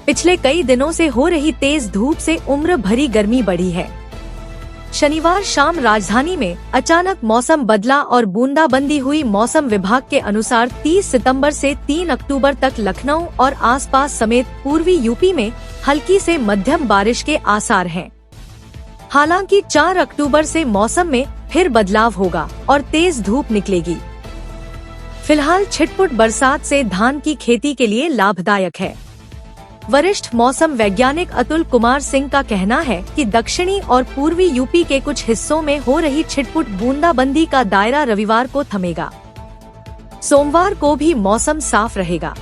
पिछले कई दिनों से हो रही तेज धूप से उम्र भरी गर्मी बढ़ी है। शनिवार शाम राजधानी में अचानक मौसम बदला और बूंदाबंदी हुई। मौसम विभाग के अनुसार 30 सितंबर से 3 अक्टूबर तक लखनऊ और आसपास समेत पूर्वी यूपी में हल्की से मध्यम बारिश के आसार हैं। हालांकि 4 अक्टूबर से मौसम में फिर बदलाव होगा और तेज धूप निकलेगी। फिलहाल छिटपुट बरसात से धान की खेती के लिए लाभदायक है। वरिष्ठ मौसम वैज्ञानिक अतुल कुमार सिंह का कहना है कि दक्षिणी और पूर्वी यूपी के कुछ हिस्सों में हो रही छिटपुट बूंदाबंदी का दायरा रविवार को थमेगा। सोमवार को भी मौसम साफ रहेगा,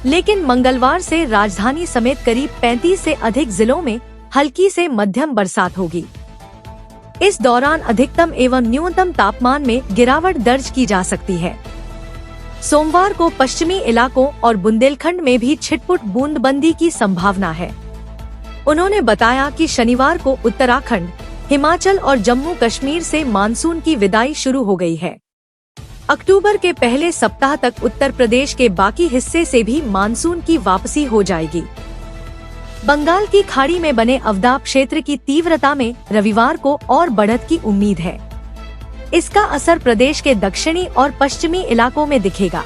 लेकिन मंगलवार से राजधानी समेत करीब 35 से अधिक जिलों में हल्की से मध्यम बरसात होगी। इस दौरान अधिकतम एवं न्यूनतम तापमान में गिरावट दर्ज की जा सकती है। सोमवार को पश्चिमी इलाकों और बुंदेलखंड में भी छिटपुट बूंदबंदी की संभावना है। उन्होंने बताया कि शनिवार को उत्तराखंड, हिमाचल और जम्मू कश्मीर से मानसून की विदाई शुरू हो गई है। अक्टूबर के पहले सप्ताह तक उत्तर प्रदेश के बाकी हिस्से से भी मानसून की वापसी हो जाएगी। बंगाल की खाड़ी में बने अवदाब क्षेत्र की तीव्रता में रविवार को और बढ़त की उम्मीद है। इसका असर प्रदेश के दक्षिणी और पश्चिमी इलाकों में दिखेगा।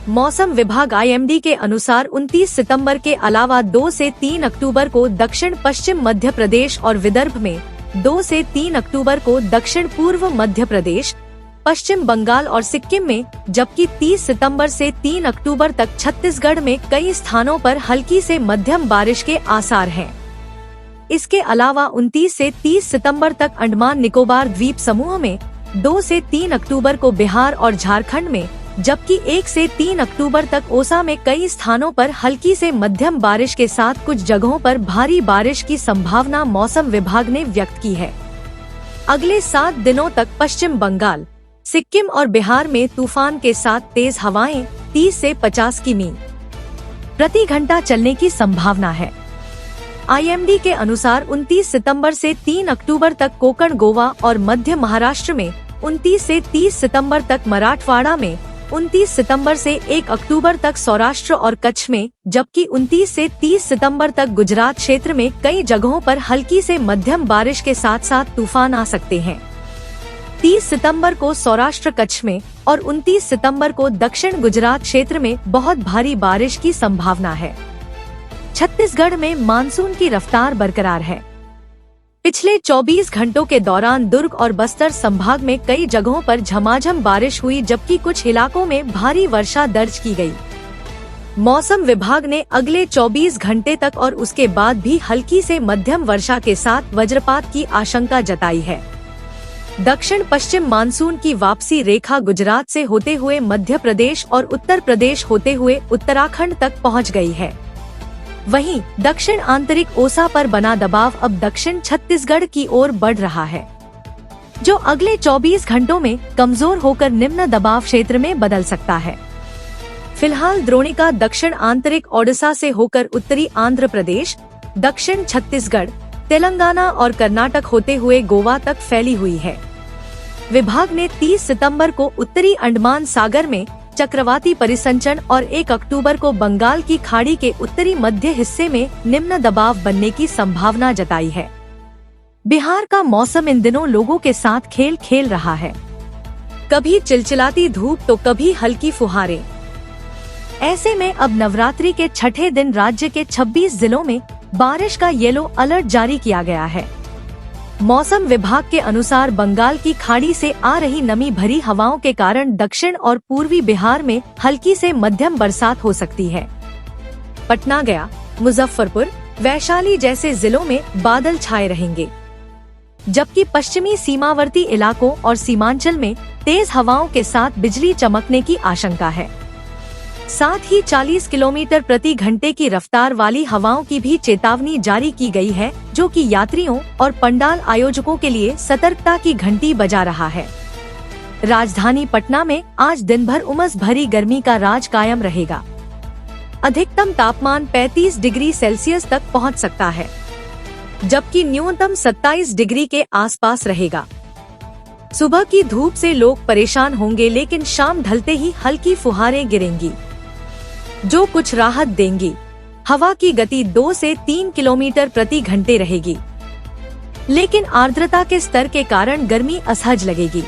मौसम विभाग IMD के अनुसार 29 सितंबर के अलावा 2 से 3 अक्टूबर को दक्षिण पश्चिम मध्य प्रदेश और विदर्भ में, 2 से 3 अक्टूबर को दक्षिण पूर्व मध्य प्रदेश, पश्चिम बंगाल और सिक्किम में, जबकि 30 सितंबर से 3 अक्टूबर तक छत्तीसगढ़ में कई स्थानों पर हल्की से मध्यम बारिश के आसार हैं। इसके अलावा 29 से 30 सितंबर तक अंडमान निकोबार द्वीप समूह में, 2 से 3 अक्टूबर को बिहार और झारखंड में, जबकि 1 से 3 अक्टूबर तक ओसा में कई स्थानों पर हल्की से मध्यम बारिश के साथ कुछ जगहों पर भारी बारिश की संभावना मौसम विभाग ने व्यक्त की है। अगले 7 दिनों तक पश्चिम बंगाल, सिक्किम और बिहार में तूफान के साथ तेज हवाएं 30 से 50 किमी प्रति घंटा चलने की संभावना है। IMD के अनुसार 29 सितंबर से 3 अक्टूबर तक कोंकण, गोवा और मध्य महाराष्ट्र में, 29 से 30 सितंबर तक मराठवाड़ा में, 29 सितंबर से 1 अक्टूबर तक सौराष्ट्र और कच्छ में, जबकि 29 से 30 सितंबर तक गुजरात क्षेत्र में कई जगहों पर हल्की से मध्यम बारिश के साथ साथ तूफान आ सकते हैं। 30 सितंबर को सौराष्ट्र कच्छ में और 29 सितंबर को दक्षिण गुजरात क्षेत्र में बहुत भारी बारिश की संभावना है। छत्तीसगढ़ में मानसून की रफ्तार बरकरार है। पिछले 24 घंटों के दौरान दुर्ग और बस्तर संभाग में कई जगहों पर झमाझम बारिश हुई, जबकि कुछ इलाकों में भारी वर्षा दर्ज की गई। मौसम विभाग ने अगले 24 घंटे तक और उसके बाद भी हल्की से मध्यम वर्षा के साथ वज्रपात की आशंका जताई है। दक्षिण पश्चिम मानसून की वापसी रेखा गुजरात से होते हुए मध्य प्रदेश और उत्तर प्रदेश होते हुए उत्तराखंड तक पहुंच गई है। वहीं दक्षिण आंतरिक ओसा पर बना दबाव अब दक्षिण छत्तीसगढ़ की ओर बढ़ रहा है, जो अगले 24 घंटों में कमजोर होकर निम्न दबाव क्षेत्र में बदल सकता है। फिलहाल द्रोणिका दक्षिण आंतरिक ओडिशा से होकर उत्तरी आंध्र प्रदेश, दक्षिण छत्तीसगढ़, तेलंगाना और कर्नाटक होते हुए गोवा तक फैली हुई है। विभाग ने 30 सितंबर को उत्तरी अंडमान सागर में चक्रवाती परिसंचरण और 1 अक्टूबर को बंगाल की खाड़ी के उत्तरी मध्य हिस्से में निम्न दबाव बनने की संभावना जताई है। बिहार का मौसम इन दिनों लोगों के साथ खेल खेल रहा है। कभी चिलचिलाती धूप तो कभी हल्की फुहारें। ऐसे में अब नवरात्रि के छठे दिन राज्य के 26 जिलों में बारिश का येलो अलर्ट जारी किया गया है। मौसम विभाग के अनुसार बंगाल की खाड़ी से आ रही नमी भरी हवाओं के कारण दक्षिण और पूर्वी बिहार में हल्की से मध्यम बरसात हो सकती है। पटना, गया, मुजफ्फरपुर, वैशाली जैसे जिलों में बादल छाए रहेंगे, जबकि पश्चिमी सीमावर्ती इलाकों और सीमांचल में तेज हवाओं के साथ बिजली चमकने की आशंका है। साथ ही 40 किलोमीटर प्रति घंटे की रफ्तार वाली हवाओं की भी चेतावनी जारी की गई है, जो कि यात्रियों और पंडाल आयोजकों के लिए सतर्कता की घंटी बजा रहा है। राजधानी पटना में आज दिन भर उमस भरी गर्मी का राज कायम रहेगा। अधिकतम तापमान 35 डिग्री सेल्सियस तक पहुंच सकता है, जबकि न्यूनतम 27 डिग्री के आसपास रहेगा। सुबह की धूप से लोग परेशान होंगे, लेकिन शाम ढलते ही हल्की फुहारें गिरेंगी, जो कुछ राहत देंगी। हवा की गति 2 से 3 किलोमीटर प्रति घंटे रहेगी, लेकिन आर्द्रता के स्तर के कारण गर्मी असहज लगेगी।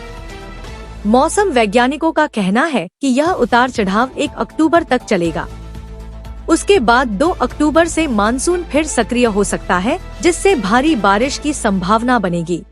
मौसम वैज्ञानिकों का कहना है कि यह उतार चढ़ाव 1 अक्टूबर तक चलेगा। उसके बाद 2 अक्टूबर से मानसून फिर सक्रिय हो सकता है, जिससे भारी बारिश की संभावना बनेगी।